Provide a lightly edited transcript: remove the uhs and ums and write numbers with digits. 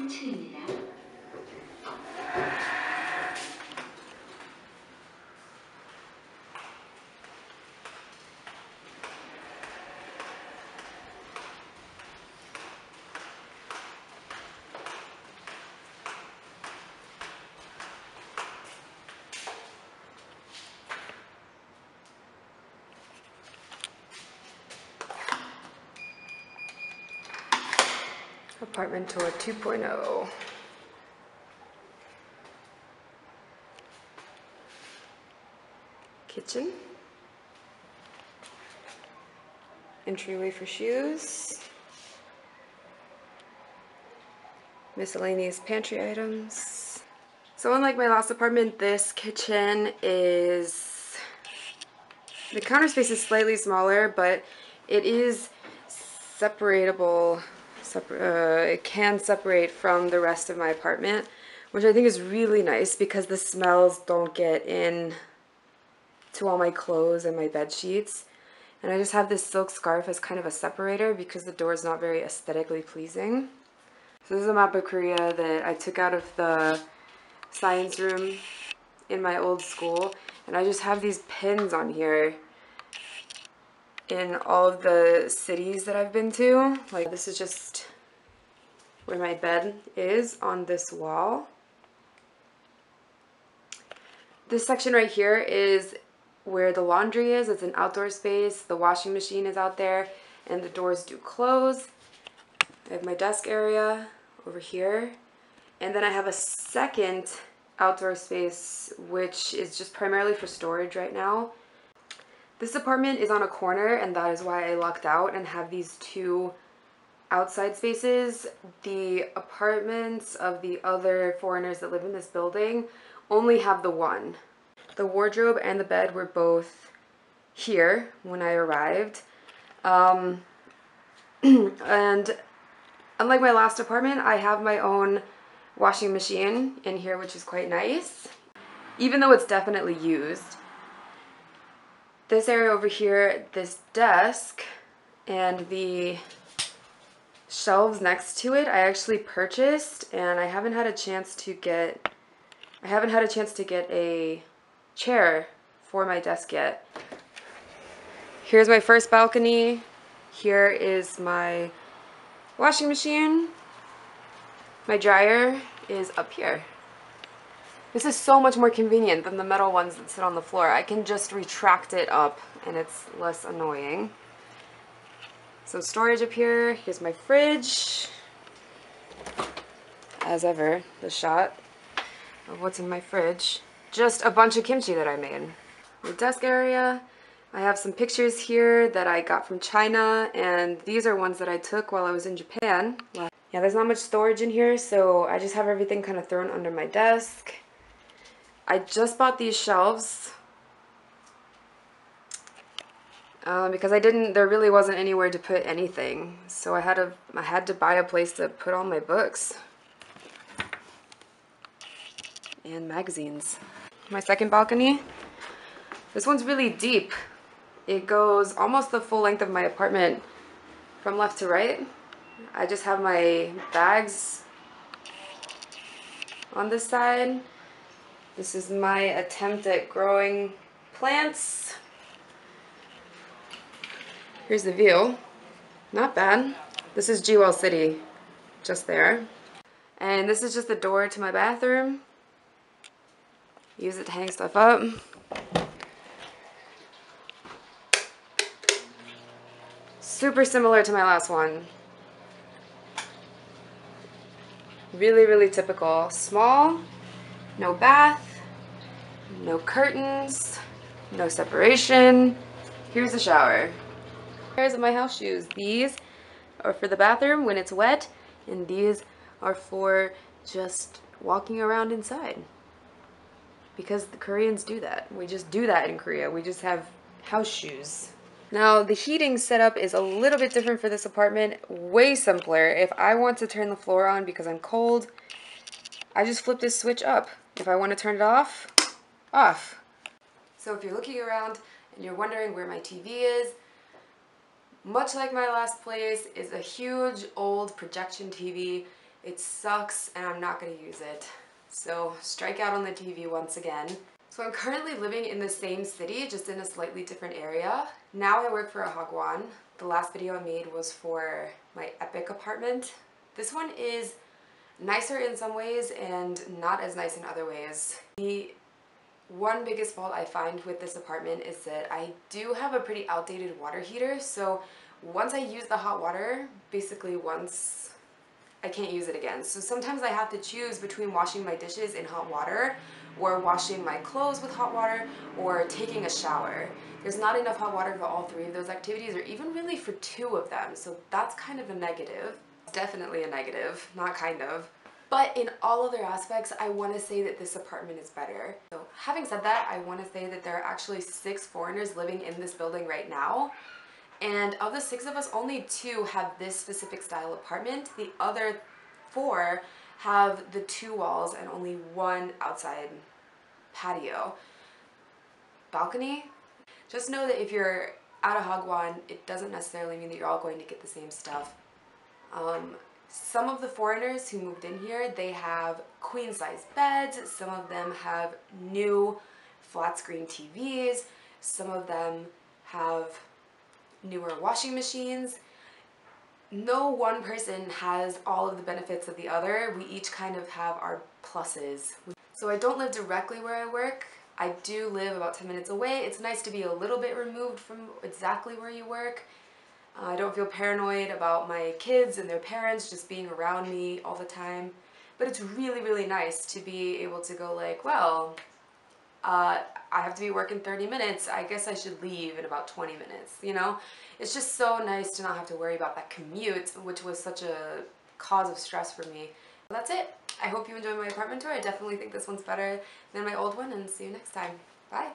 3층입니다. Apartment tour 2.0. Kitchen. Entryway for shoes. Miscellaneous pantry items. So unlike my last apartment, this kitchen is... the counter space is slightly smaller, but it is separatable. It can separate from the rest of my apartment, which I think is really nice because the smells don't get in to all my clothes and my bed sheets. And I just have this silk scarf as kind of a separator because the door is not very aesthetically pleasing. So this is a map of Korea that I took out of the science room in my old school, and I just have these pins on here in all of the cities that I've been to. Like, this is just where my bed is on this wall. This section right here is where the laundry is. It's an outdoor space. The washing machine is out there and the doors do close. I have my desk area over here. And then I have a second outdoor space, which is just primarily for storage right now. This apartment is on a corner, and that is why I lucked out and have these two outside spaces. The apartments of the other foreigners that live in this building only have the one. The wardrobe and the bed were both here when I arrived. And unlike my last apartment, I have my own washing machine in here, which is quite nice, even though it's definitely used. This area over here, this desk and the shelves next to it, I actually purchased, and I haven't had a chance to get a chair for my desk yet. Here's my first balcony. Here is my washing machine. My dryer is up here. This is so much more convenient than the metal ones that sit on the floor. I can just retract it up and it's less annoying. So storage up here. Here's my fridge. As ever, the shot of what's in my fridge. Just a bunch of kimchi that I made. The desk area. I have some pictures here that I got from China, and these are ones that I took while I was in Japan. Yeah, there's not much storage in here, so I just have everything kind of thrown under my desk. I just bought these shelves because there really wasn't anywhere to put anything, so I had to buy a place to put all my books and magazines. My second balcony. This one's really deep. It goes almost the full length of my apartment from left to right. I just have my bags on this side. This is my attempt at growing plants. Here's the view. Not bad. This is Jewel City, just there. And this is just the door to my bathroom. Use it to hang stuff up. Super similar to my last one. Really, really typical. Small, no bath, no curtains, no separation. Here's the shower. Pairs of my house shoes. These are for the bathroom when it's wet, and these are for just walking around inside. Because the Koreans do that. We just do that in Korea. We just have house shoes. Now, the heating setup is a little bit different for this apartment. Way simpler. If I want to turn the floor on because I'm cold, I just flip this switch up. If I want to turn it off, off. So if you're looking around and you're wondering where my TV is, much like my last place, is a huge old projection TV It sucks and I'm not going to use it. So strike out on the TV once again. So I'm currently living in the same city, just in a slightly different area. Now I work for a hagwon. The last video I made was for my Epic apartment. This one is nicer in some ways and not as nice in other ways. The one biggest fault I find with this apartment is that I do have a pretty outdated water heater, so once I use the hot water, basically once, I can't use it again. So sometimes I have to choose between washing my dishes in hot water or washing my clothes with hot water or taking a shower. There's not enough hot water for all three of those activities, or even really for two of them, so that's kind of a negative. Definitely a negative, not kind of. But in all other aspects, I want to say that this apartment is better. So having said that, I want to say that there are actually 6 foreigners living in this building right now. And of the 6 of us, only 2 have this specific style apartment. The other 4 have the 2 walls and only 1 outside patio. Balcony? Just know that if you're at a hagwon, it doesn't necessarily mean that you're all going to get the same stuff. Some of the foreigners who moved in here, they have queen-size beds, some of them have new flat-screen TVs, some of them have newer washing machines. No one person has all of the benefits of the other. We each kind of have our pluses. So I don't live directly where I work. I do live about 10 minutes away. It's nice to be a little bit removed from exactly where you work. I don't feel paranoid about my kids and their parents just being around me all the time. But it's really, really nice to be able to go like, well, I have to be working 30 minutes. I guess I should leave in about 20 minutes, you know? It's just so nice to not have to worry about that commute, which was such a cause of stress for me. Well, that's it. I hope you enjoyed my apartment tour. I definitely think this one's better than my old one, and see you next time. Bye.